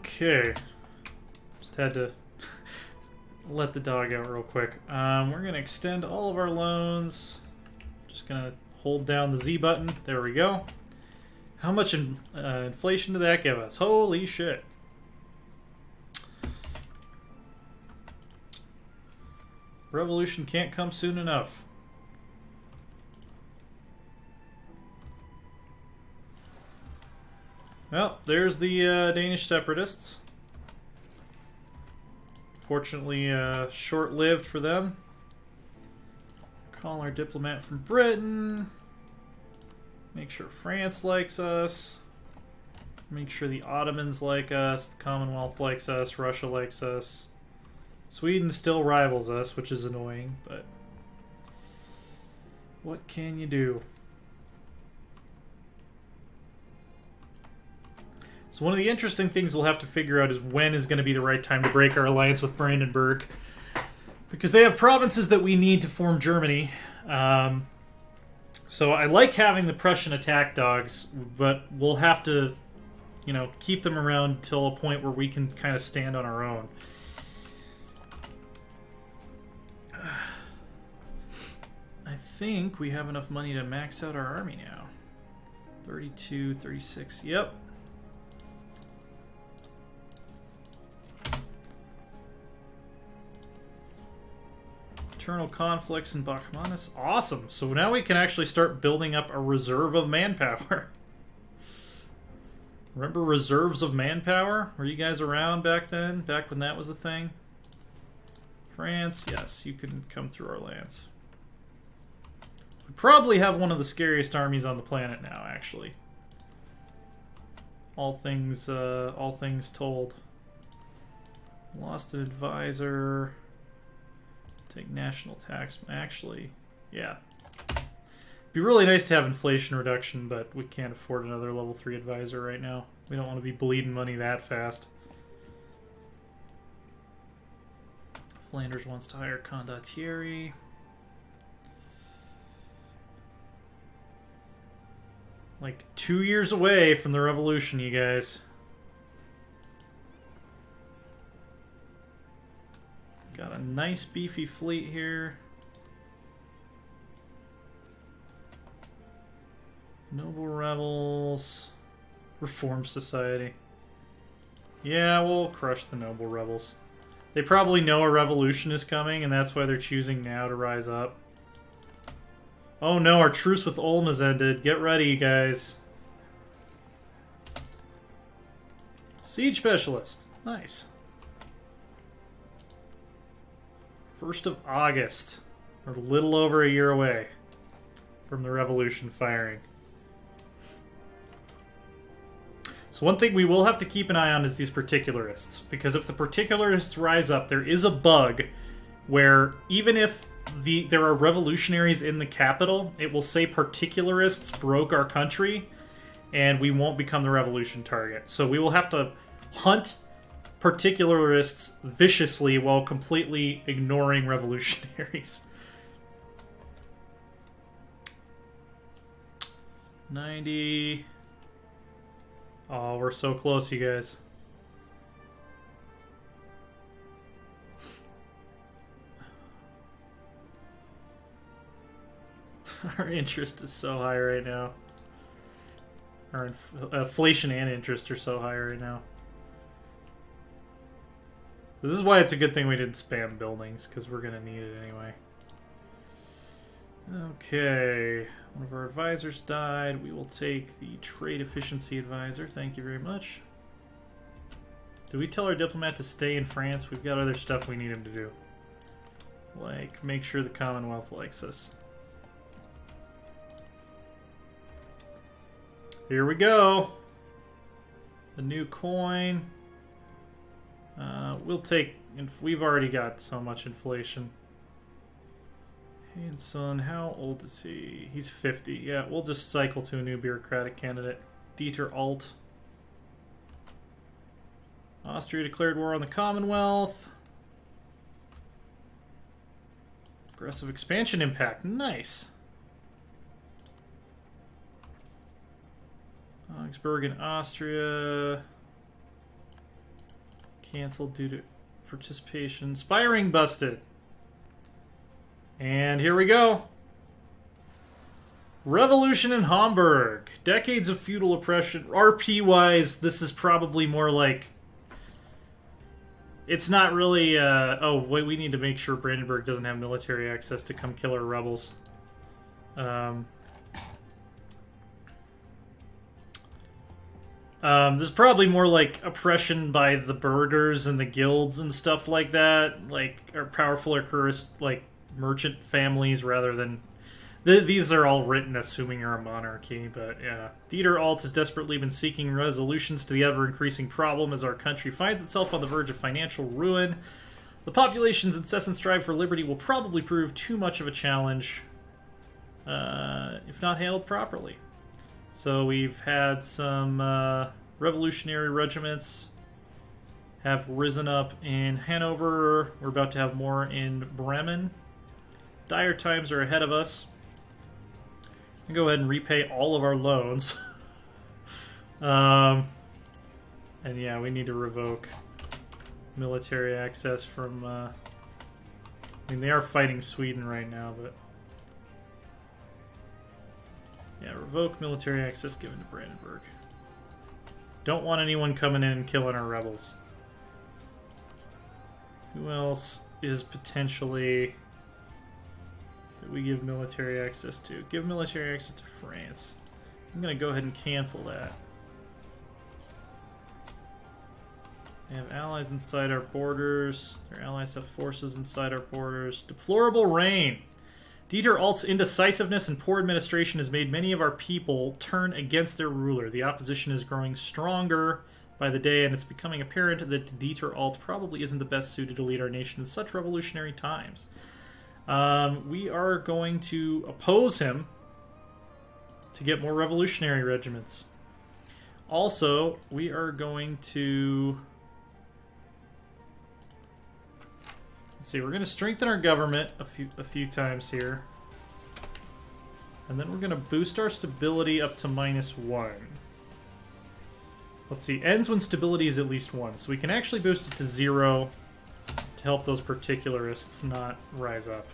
Okay. Just had to let the dog out real quick. We're going to extend all of our loans. Just going to hold down the Z button. There we go. How much inflation did that give us? Holy shit. Revolution can't come soon enough. Well, there's the Danish separatists. Fortunately, short-lived for them. Call our diplomat from Britain. Make sure France likes us. Make sure the Ottomans like us. The Commonwealth likes us. Russia likes us. Sweden still rivals us, which is annoying, but what can you do? So one of the interesting things we'll have to figure out is when is going to be the right time to break our alliance with Brandenburg. Because they have provinces that we need to form Germany. So I like having the Prussian attack dogs, but we'll have to, you know, keep them around till a point where we can kind of stand on our own. I think we have enough money to max out our army now. 32, 36, yep. Internal conflicts in Bachmanus. Awesome. So now we can actually start building up a reserve of manpower. Remember reserves of manpower? Were you guys around back then? Back when that was a thing? France, yes, you can come through our lands. We probably have one of the scariest armies on the planet now, actually. All things told. Lost an advisor. Take national tax. Actually, yeah. It'd be really nice to have inflation reduction, but we can't afford another level 3 advisor right now. We don't want to be bleeding money that fast. Flanders wants to hire condottieri. Like 2 years away from the revolution, you guys. Got a nice beefy fleet here. Noble rebels. Reform society. Yeah, we'll crush the noble rebels. They probably know a revolution is coming, and that's why they're choosing now to rise up. Oh no, our truce with Ulm has ended. Get ready, guys. Siege specialist. Nice. 1st of August. We're a little over a year away from the revolution firing. So one thing we will have to keep an eye on is these particularists. Because if the particularists rise up, there is a bug where even if there are revolutionaries in the capital, it will say particularists broke our country, and we won't become the revolution target. So we will have to hunt particularists viciously while completely ignoring revolutionaries. 90. Oh, we're so close, you guys. Our interest is so high right now. Our inflation and interest are so high right now. So this is why it's a good thing we didn't spam buildings, because we're going to need it anyway. Okay. One of our advisors died. We will take the trade efficiency advisor. Thank you very much. Did we tell our diplomat to stay in France? We've got other stuff we need him to do. Like, make sure the Commonwealth likes us. Here we go. A new coin. We'll take... We've already got so much inflation. Hanson, how old is he? He's 50. Yeah, we'll just cycle to a new bureaucratic candidate. Dieter Alt. Austria declared war on the Commonwealth. Aggressive expansion impact. Nice. Augsburg in Austria. Canceled due to participation. Spiring busted. And here we go. Revolution in Hamburg. Decades of feudal oppression. RP-wise, this is probably more like... It's not really... oh, wait, we need to make sure Brandenburg doesn't have military access to come kill our rebels. This is probably more like oppression by the burghers and the guilds and stuff like that. Like, or powerful or cursed, like, merchant families rather than... These are all written assuming you're a monarchy, but yeah. Dieter Alt has desperately been seeking resolutions to the ever-increasing problem as our country finds itself on the verge of financial ruin. The population's incessant strive for liberty will probably prove too much of a challenge if not handled properly. So we've had some revolutionary regiments have risen up in Hanover. We're about to have more in Bremen. Dire times are ahead of us. Go ahead and repay all of our loans. And yeah, we need to revoke military access from... I mean, they are fighting Sweden right now, but... Yeah, revoke military access given to Brandenburg. Don't want anyone coming in and killing our rebels. Who else is potentially... that we give military access to? Give military access to France. I'm going to go ahead and cancel that. They have allies inside our borders. Their allies have forces inside our borders. Deplorable reign. Dieter Alt's indecisiveness and poor administration has made many of our people turn against their ruler. The opposition is growing stronger by the day, and it's becoming apparent that Dieter Alt probably isn't the best suited to lead our nation in such revolutionary times. We are going to oppose him to get more revolutionary regiments. Also, we are going to... Let's see, we're going to strengthen our government a few times here. And then we're going to boost our stability up to -1. Let's see, ends when stability is at least 1. So we can actually boost it to 0 to help those particularists not rise up.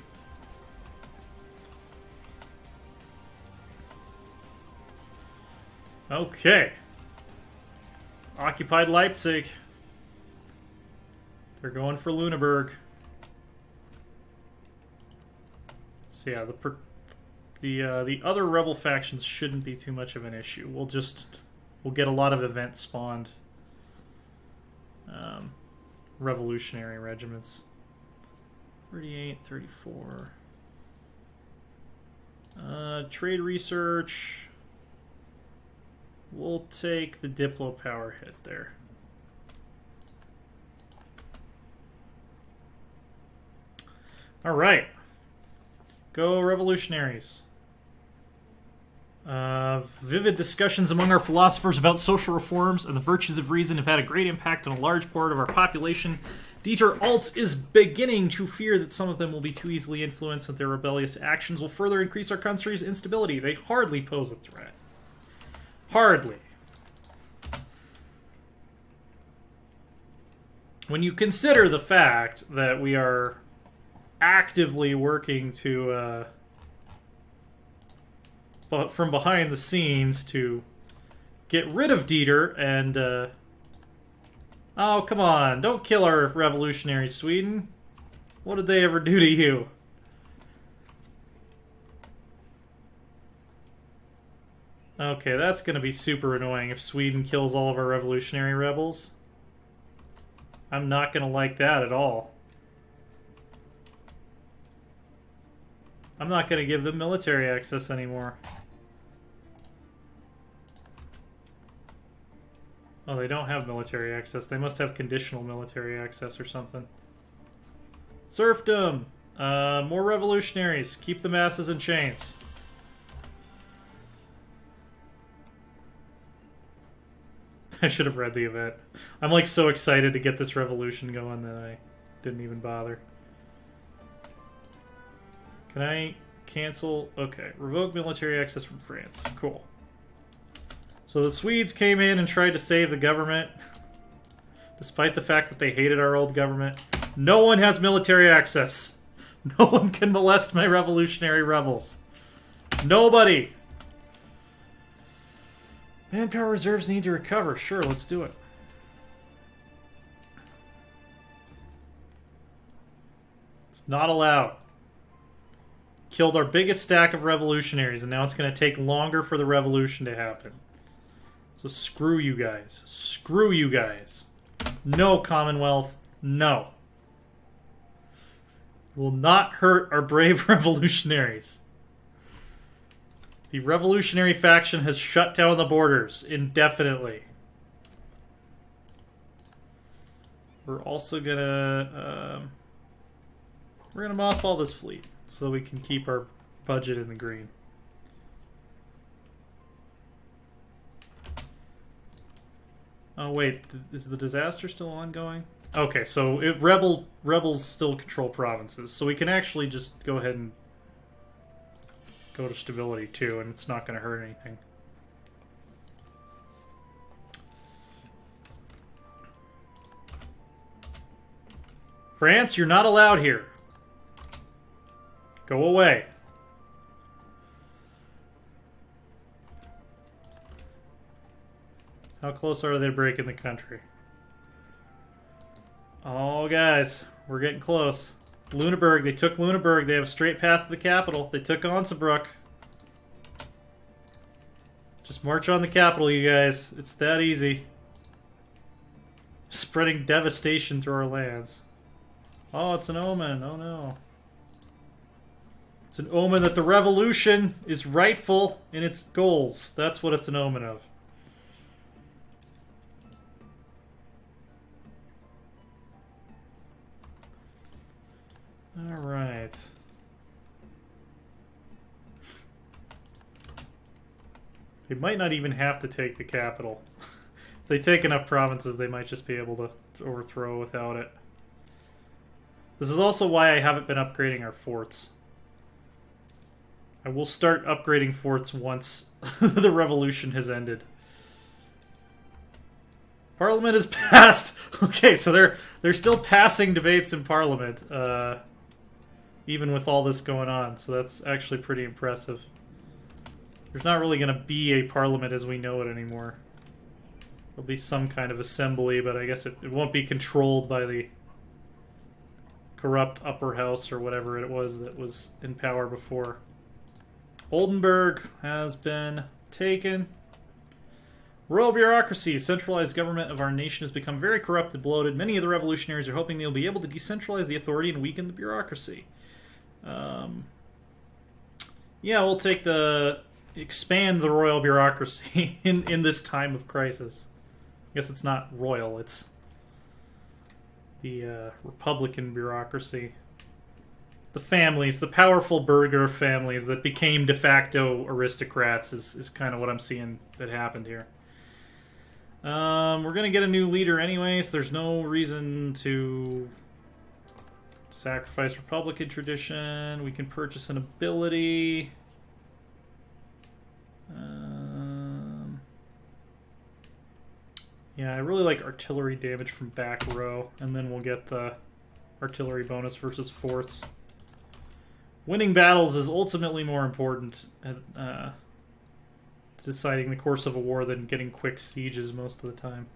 Okay. Occupied Leipzig. They're going for Lüneburg. So yeah, the other rebel factions shouldn't be too much of an issue. We'll get a lot of event spawned revolutionary regiments. 38, 34. Trade research. We'll take the Diplo power hit there. All right. Go revolutionaries. Vivid discussions among our philosophers about social reforms and the virtues of reason have had a great impact on a large part of our population. Dieter Alt is beginning to fear that some of them will be too easily influenced, and their rebellious actions will further increase our country's instability. They hardly pose a threat. Hardly. When you consider the fact that we are actively working to, from behind the scenes to get rid of Dieter and, oh, come on, don't kill our revolutionary Sweden. What did they ever do to you? Okay, that's going to be super annoying if Sweden kills all of our revolutionary rebels. I'm not going to like that at all. I'm not going to give them military access anymore. Oh, they don't have military access. They must have conditional military access or something. Serfdom! More revolutionaries. Keep the masses in chains. I should have read the event. I'm like so excited to get this revolution going that I didn't even bother. Can I cancel? Okay. Revoke military access from France. Cool. So the Swedes came in and tried to save the government. Despite the fact that they hated our old government. No one has military access. No one can molest my revolutionary rebels. Nobody. Manpower reserves need to recover. Sure, let's do it. It's not allowed. Killed our biggest stack of revolutionaries, and now it's going to take longer for the revolution to happen. So screw you guys. Screw you guys. No, Commonwealth. No. Will not hurt our brave revolutionaries. The revolutionary faction has shut down the borders indefinitely. We're also gonna mothball this fleet so we can keep our budget in the green. Oh wait, is the disaster still ongoing? Okay, so rebels still control provinces, so we can actually just go ahead and go to stability too, and it's not going to hurt anything. France, you're not allowed here. Go away. How close are they to breaking the country? Oh, guys, we're getting close. Lüneburg, they took Lüneburg. They have a straight path to the capital. They took Onsenbruck. Just march on the capital, you guys. It's that easy. Spreading devastation through our lands. Oh, it's an omen. Oh, no. It's an omen that the revolution is rightful in its goals. That's what it's an omen of. Alright. They might not even have to take the capital. If they take enough provinces, they might just be able to overthrow without it. This is also why I haven't been upgrading our forts. I will start upgrading forts once the revolution has ended. Parliament is passed! Okay, so they're still passing debates in Parliament. Even with all this going on, so that's actually pretty impressive. There's not really going to be a parliament as we know it anymore. There'll be some kind of assembly, but I guess it won't be controlled by the corrupt upper house or whatever it was that was in power before. Oldenburg has been taken. Royal bureaucracy, centralized government of our nation has become very corrupt and bloated. Many of the revolutionaries are hoping they'll be able to decentralize the authority and weaken the bureaucracy. Yeah, we'll take expand the royal bureaucracy in this time of crisis. I guess it's not royal, it's the republican bureaucracy. The families, the powerful burgher families that became de facto aristocrats is kind of what I'm seeing that happened here. We're going to get a new leader anyways. There's no reason to sacrifice Republican tradition. We can purchase an ability. Yeah, I really like artillery damage from back row, and then we'll get the artillery bonus versus forts. Winning battles is ultimately more important at deciding the course of a war than getting quick sieges most of the time.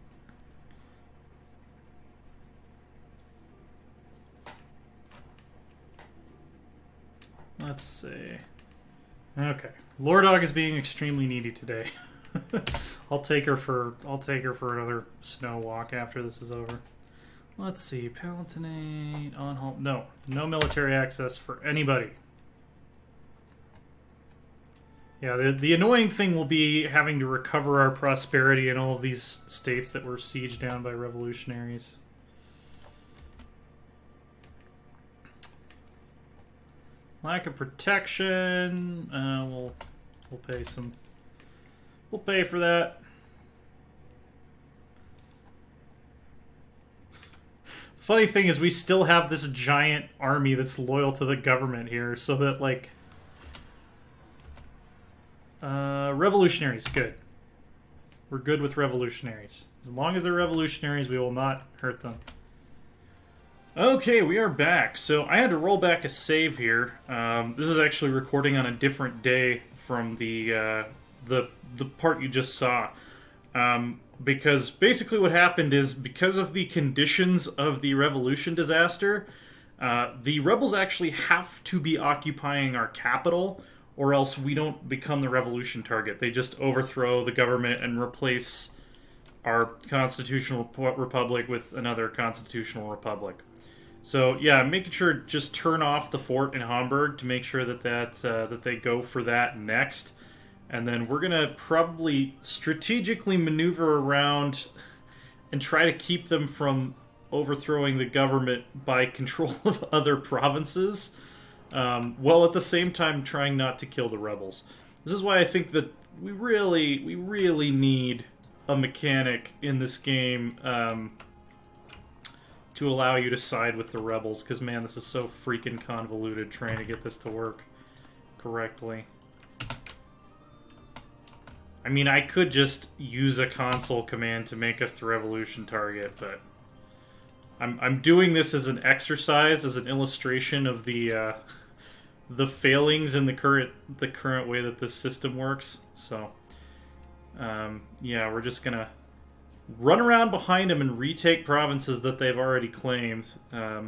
Let's see. Okay, Lordog is being extremely needy today. I'll take her for another snow walk after this is over. Let's see, Palatinate, on hold. No military access for anybody. Yeah, the annoying thing will be having to recover our prosperity in all of these states that were sieged down by revolutionaries. Lack of protection. We'll pay some. We'll pay for that. Funny thing is, we still have this giant army that's loyal to the government here, so that like, revolutionaries, good. We're good with revolutionaries. As long as they're revolutionaries, we will not hurt them. Okay, we are back. So I had to roll back a save here. This is actually recording on a different day from the part you just saw. Because basically what happened is, because of the conditions of the revolution disaster, the rebels actually have to be occupying our capital, or else we don't become the revolution target. They just overthrow the government and replace our constitutional republic with another constitutional republic. So yeah, making sure just turn off the fort in Hamburg to make sure that they go for that next. And then we're going to probably strategically maneuver around and try to keep them from overthrowing the government by control of other provinces, while at the same time trying not to kill the rebels. This is why I think that we really need a mechanic in this game to allow you to side with the rebels, because man, this is so freaking convoluted trying to get this to work correctly. I mean, I could just use a console command to make us the revolution target, but I'm doing this as an exercise, as an illustration of the failings in the current way that this system works. So, yeah, we're just gonna run around behind them and retake provinces that they've already claimed,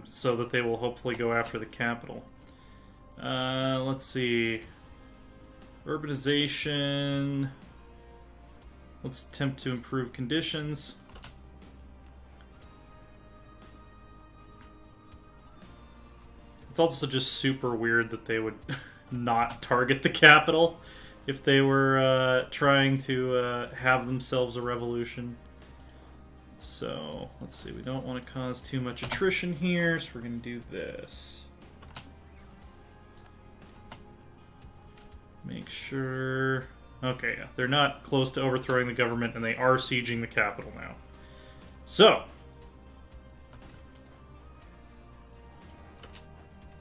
so that they will hopefully go after the capital. Let's see. Urbanization. Let's attempt to improve conditions. It's also just super weird that they would not target the capital if they were trying to have themselves a revolution. So, let's see, we don't want to cause too much attrition here, so we're going to do this. Make sure... Okay, yeah, they're not close to overthrowing the government, and they are sieging the capital now. So,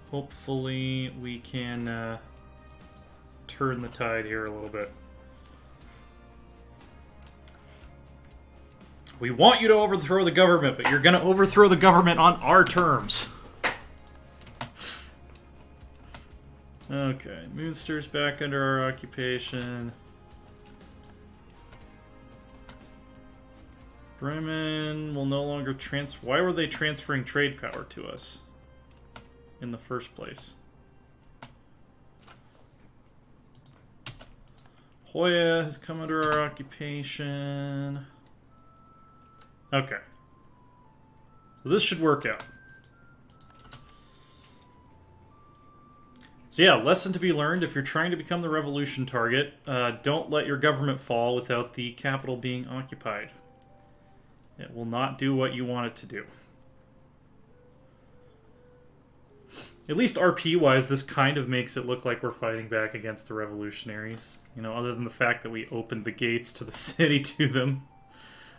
hopefully we can turn the tide here a little bit. We want you to overthrow the government, but you're going to overthrow the government on our terms. Okay, Moonster's back under our occupation. Bremen will no longer transfer... Why were they transferring trade power to us in the first place? Hoya has come under our occupation. Okay. So this should work out. So yeah, lesson to be learned: if you're trying to become the revolution target, don't let your government fall without the capital being occupied. It will not do what you want it to do. At least RP-wise, this kind of makes it look like we're fighting back against the revolutionaries. You know, other than the fact that we opened the gates to the city to them.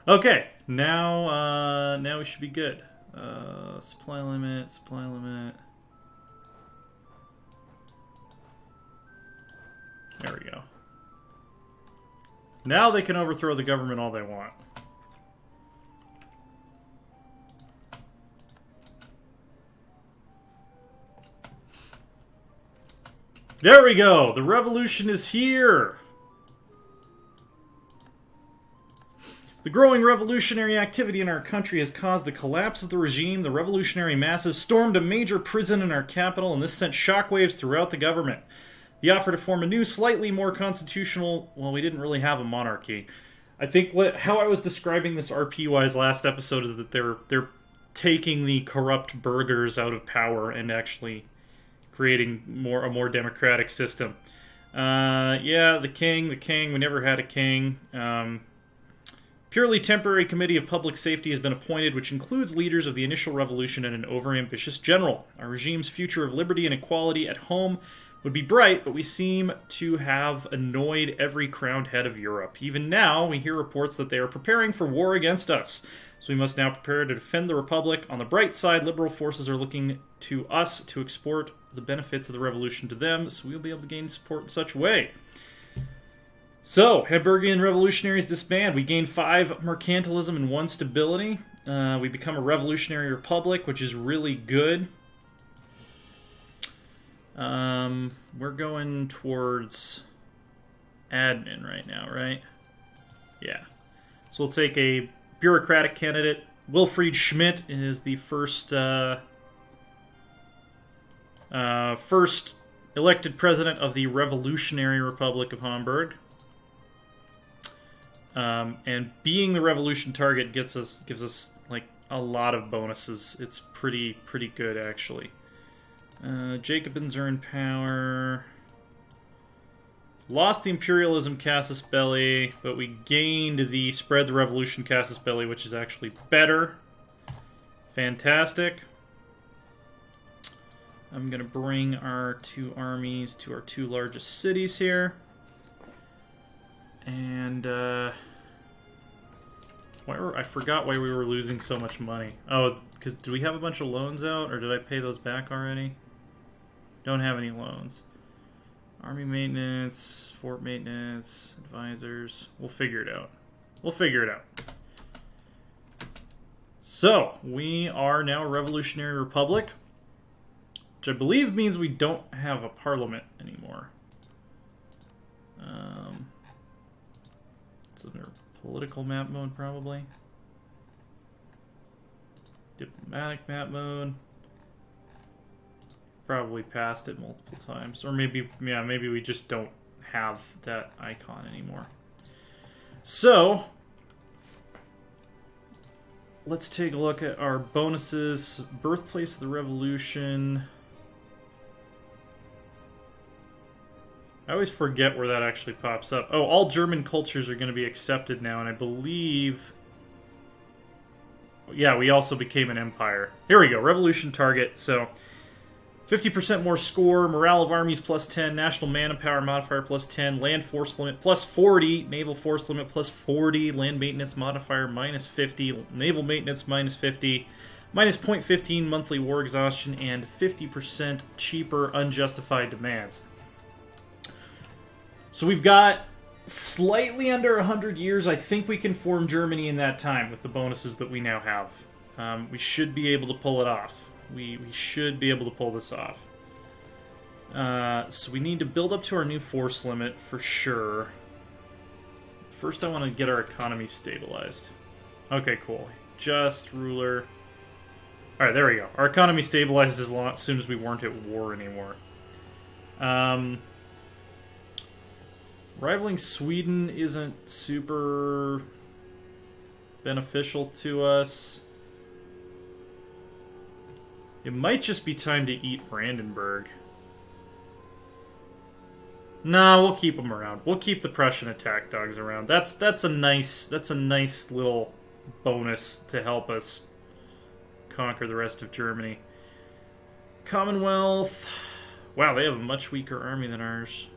Okay, now we should be good. Supply limit, supply limit. There we go. Now they can overthrow the government all they want. There we go! The revolution is here! The growing revolutionary activity in our country has caused the collapse of the regime. The revolutionary masses stormed a major prison in our capital, and this sent shockwaves throughout the government. The offer to form a new, slightly more constitutional... Well, we didn't really have a monarchy. I think how I was describing this RP-wise last episode is that they're taking the corrupt burghers out of power and actually creating a more democratic system. Yeah, the king. We never had a king. Purely temporary committee of public safety has been appointed, which includes leaders of the initial revolution and an overambitious general. Our regime's future of liberty and equality at home would be bright, but we seem to have annoyed every crowned head of Europe. Even now, we hear reports that they are preparing for war against us. So we must now prepare to defend the Republic. On the bright side, liberal forces are looking to us to export the benefits of the revolution to them, so we'll be able to gain support in such a way. So, Hamburgian revolutionaries disband. We gain 5 mercantilism and 1 stability. We become a revolutionary republic, which is really good. We're going towards admin right now, right? Yeah. So we'll take a bureaucratic candidate. Wilfried Schmidt is the first first elected president of the Revolutionary Republic of Hamburg. And being the revolution target gives us like a lot of bonuses. It's pretty good actually. Jacobins are in power. Lost the imperialism casus belli, but we gained the spread the revolution casus belli, which is actually better. Fantastic. I'm gonna bring our 2 armies to our 2 largest cities here. And I forgot why we were losing so much money. Oh, it's because did we have a bunch of loans out, or did I pay those back already? Don't have any loans. Army maintenance, fort maintenance, advisors. We'll figure it out. We'll figure it out. So, we are now a revolutionary republic, which I believe means we don't have a parliament anymore. It's under political map mode, probably. Diplomatic map mode. Probably passed it multiple times. Or maybe, yeah, maybe we just don't have that icon anymore. So, let's take a look at our bonuses. Birthplace of the Revolution. I always forget where that actually pops up. Oh, all German cultures are going to be accepted now, and I believe... Yeah, we also became an empire. Here we go, revolution target. So, 50% more score, morale of armies plus 10, national manpower modifier plus 10, land force limit plus 40, naval force limit plus 40, land maintenance modifier minus 50, naval maintenance minus 50, minus 0.15 monthly war exhaustion, and 50% cheaper unjustified demands. So we've got slightly under 100 years. I think we can form Germany in that time with the bonuses that we now have. We should be able to pull it off. We should be able to pull this off. So we need to build up to our new force limit for sure. First I want to get our economy stabilized. Okay, cool. Just ruler. Alright, there we go. Our economy stabilized as soon as we weren't at war anymore. Rivaling Sweden isn't super beneficial to us. It might just be time to eat Brandenburg. Nah, we'll keep them around. We'll keep the Prussian attack dogs around. That's a nice little bonus to help us conquer the rest of Germany. Commonwealth. Wow, they have a much weaker army than ours.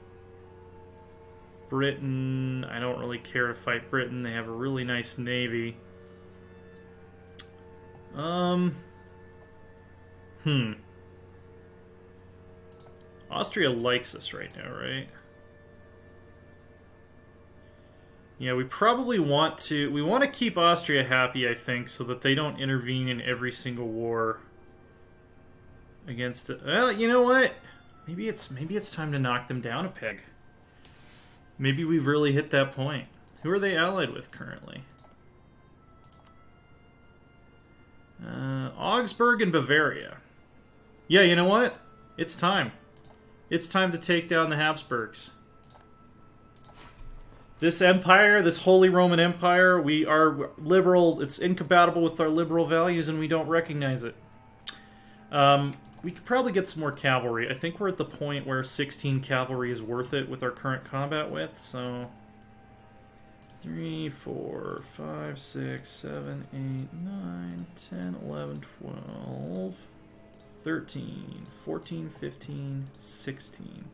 Britain, I don't really care to fight Britain. They have a really nice navy. Austria likes us right now, right? Yeah, we probably want to... We want to keep Austria happy, I think, so that they don't intervene in every single war against it. Well, you know what? Maybe it's time to knock them down a peg. Maybe we've really hit that point. Who are they allied with currently? Augsburg and Bavaria. Yeah, you know what? It's time. It's time to take down the Habsburgs. This empire, this Holy Roman Empire, we are liberal. It's incompatible with our liberal values, and we don't recognize it. We could probably get some more cavalry. I think we're at the point where 16 cavalry is worth it with our current combat width, so... 3, 4, 5, 6, 7, 8, 9, 10, 11, 12, 13, 14, 15, 16.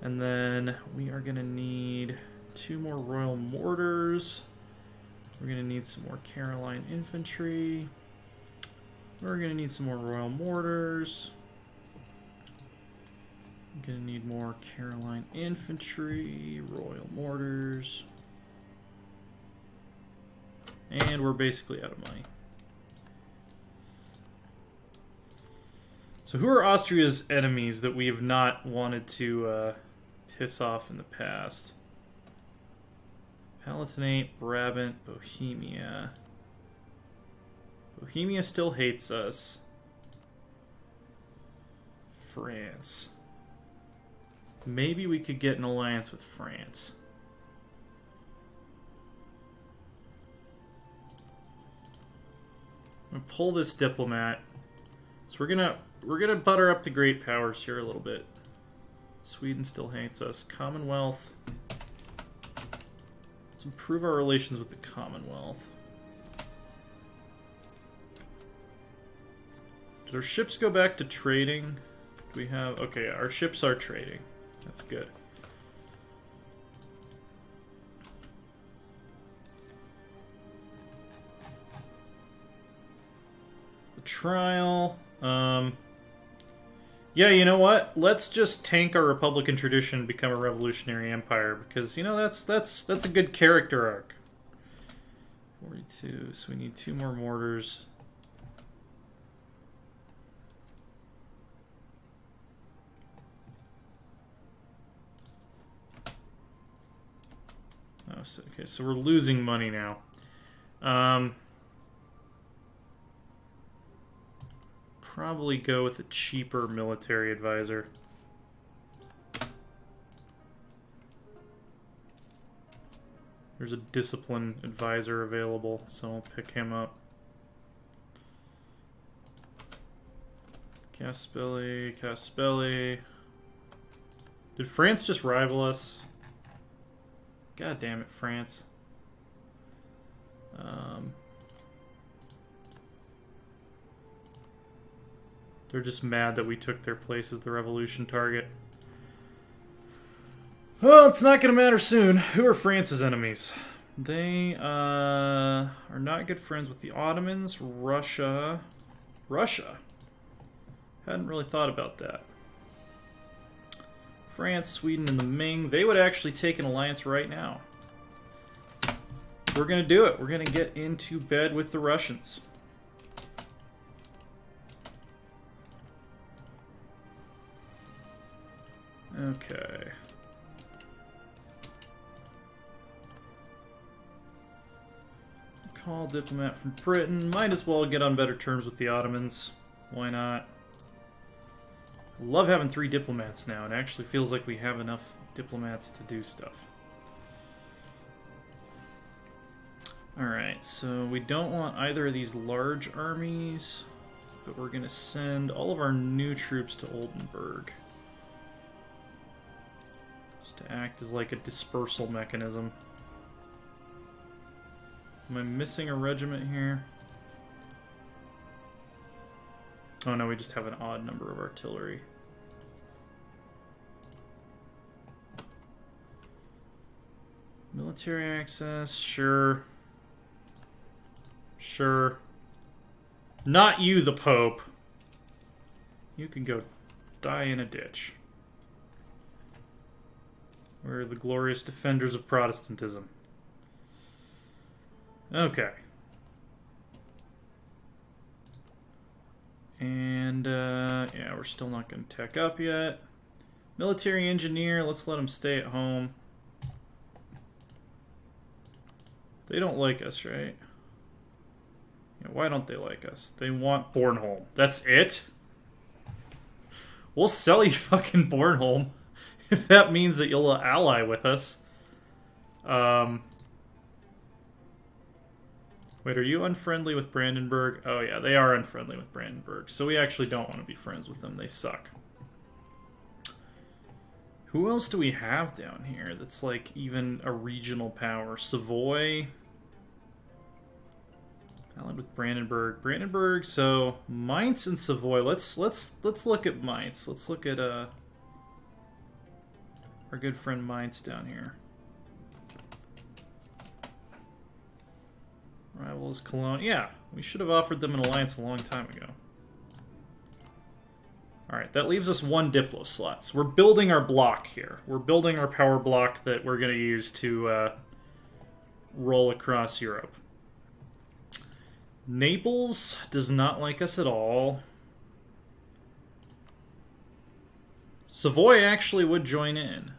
And then we are going to need 2 more Royal Mortars. We're going to need some more Caroline Infantry. We're going to need some more Royal Mortars. I'm gonna need more Caroline infantry, Royal mortars. And we're basically out of money. So who are Austria's enemies that we have not wanted to piss off in the past? Palatinate, Brabant, Bohemia. Bohemia still hates us. France. Maybe we could get an alliance with France. I'm gonna pull this diplomat. So we're gonna butter up the great powers here a little bit. Sweden still hates us. Commonwealth. Let's improve our relations with the Commonwealth. Did our ships go back to trading? Do we have... Okay, our ships are trading. That's good. The trial... Yeah, you know what? Let's just tank our Republican tradition and become a revolutionary empire, because, you know, that's a good character arc. 42, so we need 2 more mortars. Oh, so, okay, so we're losing money now. Probably go with a cheaper military advisor. There's a discipline advisor available, so I'll pick him up. Caspelli. Did France just rival us? God damn it, France. They're just mad that we took their place as the revolution target. Well, it's not going to matter soon. Who are France's enemies? They are not good friends with the Ottomans. Russia. Hadn't really thought about that. France, Sweden, and the Ming. They would actually take an alliance right now. We're going to do it. We're going to get into bed with the Russians. Okay. Call diplomat from Britain. Might as well get on better terms with the Ottomans. Why not? Love having 3 diplomats now. It actually feels like we have enough diplomats to do stuff. Alright, so we don't want either of these large armies, but we're going to send all of our new troops to Oldenburg. Just to act as like a dispersal mechanism. Am I missing a regiment here? Oh no, we just have an odd number of artillery. Military access, sure. Sure. Not you, the Pope. You can go die in a ditch. We're the glorious defenders of Protestantism. Okay. And, yeah, we're still not going to tech up yet. Military engineer, let's let him stay at home. They don't like us, right? Yeah, why don't they like us? They want Bornholm. That's it? We'll sell you fucking Bornholm if that means that you'll ally with us. Wait, are you unfriendly with Brandenburg? Oh yeah, they are unfriendly with Brandenburg. So we actually don't want to be friends with them. They suck. Who else do we have down here that's like even a regional power? Savoy. Allied with Brandenburg. Brandenburg, so Mainz and Savoy. Let's look at Mainz. Let's look at our good friend Mainz down here. Rival is Cologne. Yeah, we should have offered them an alliance a long time ago. Alright, that leaves us 1 Diplo slot. So we're building our block here. We're building our power block that we're going to use to roll across Europe. Naples does not like us at all. Savoy actually would join in.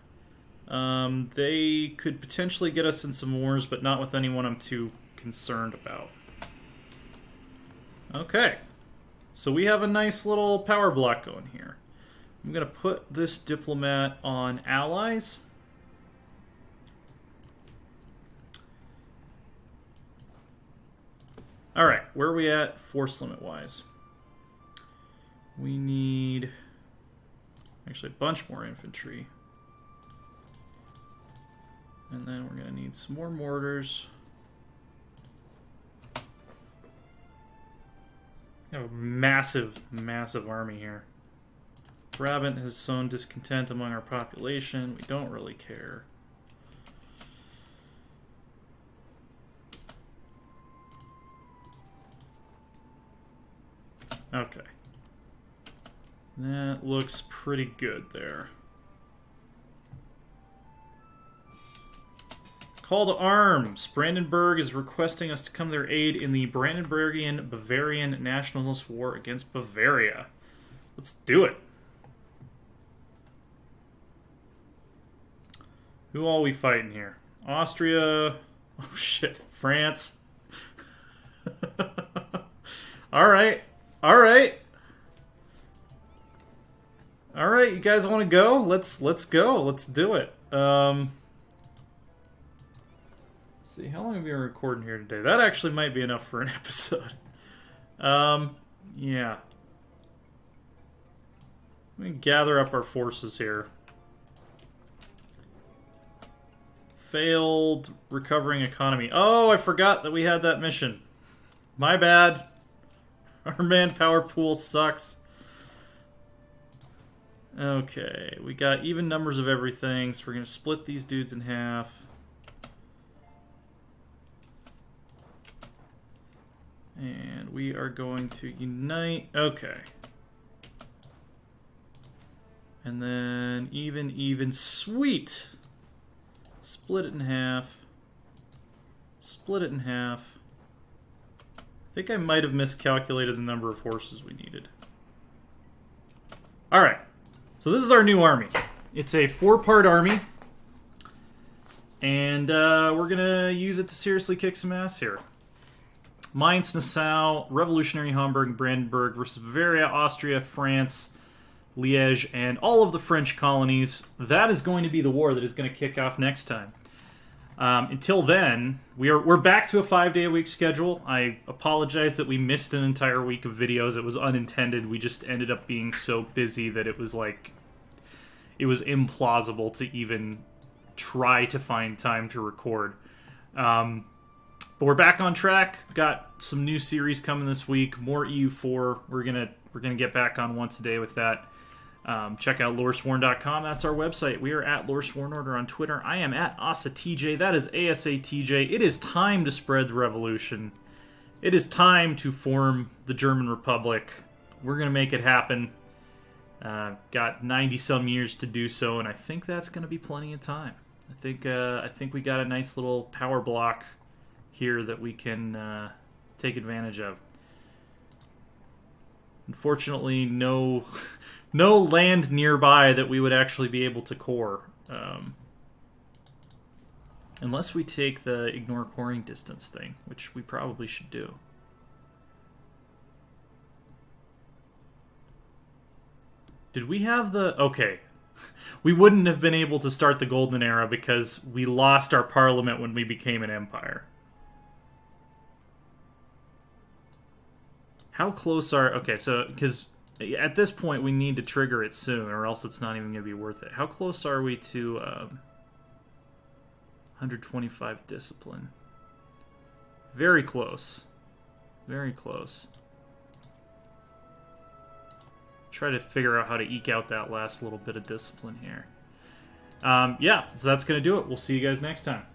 They could potentially get us in some wars, but not with anyone I'm too concerned about. Okay. So we have a nice little power block going here. I'm going to put this diplomat on allies. Alright, where are we at force limit-wise? We need actually a bunch more infantry. And then we're going to need some more mortars. We have a massive, massive army here. Brabant has sown discontent among our population. We don't really care. Okay. That looks pretty good there. Call to arms. Brandenburg is requesting us to come to their aid in the Brandenburgian-Bavarian nationalist war against Bavaria. Let's do it. Who all we fighting here? Austria. Oh shit. France. Alright. Alright. Alright, you guys want to go? Let's go. Let's do it. See, how long have we been recording here today? That actually might be enough for an episode. Yeah. Let me gather up our forces here. Failed recovering economy. Oh, I forgot that we had that mission. My bad. Our manpower pool sucks. Okay, we got even numbers of everything, so we're going to split these dudes in half. And we are going to unite. Okay. And then even. Sweet! Split it in half. Split it in half. I think I might have miscalculated the number of horses we needed. Alright. So this is our new army. It's a 4-part army. And we're going to use it to seriously kick some ass here. Mainz, Nassau, Revolutionary Hamburg, Brandenburg versus Bavaria, Austria, France, Liège, and all of the French colonies. That is going to be the war that is going to kick off next time. Until then, we're back to a 5-day-a-week schedule. I apologize that we missed an entire week of videos. It was unintended. We just ended up being so busy that it was like... it was implausible to even try to find time to record. But we're back on track. Got some new series coming this week. More EU4. We're gonna get back on once a day with that. Check out Loresworn.com. That's our website. We are at Loresworn Order on Twitter. I am at AsaTJ. That is ASATJ. It is time to spread the revolution. It is time to form the German Republic. We're gonna make it happen. Got 90-some years to do so, and I think that's gonna be plenty of time. I think we got a nice little power block here that we can take advantage of. Unfortunately, no land nearby that we would actually be able to core. Unless we take the ignore coring distance thing, which we probably should do. Did we have the... okay. We wouldn't have been able to start the Golden Era because we lost our parliament when we became an empire. How close are... okay, so... because at this point we need to trigger it soon or else it's not even going to be worth it. How close are we to 125 discipline? Very close. Very close. Try to figure out how to eke out that last little bit of discipline here. Yeah, so that's going to do it. We'll see you guys next time.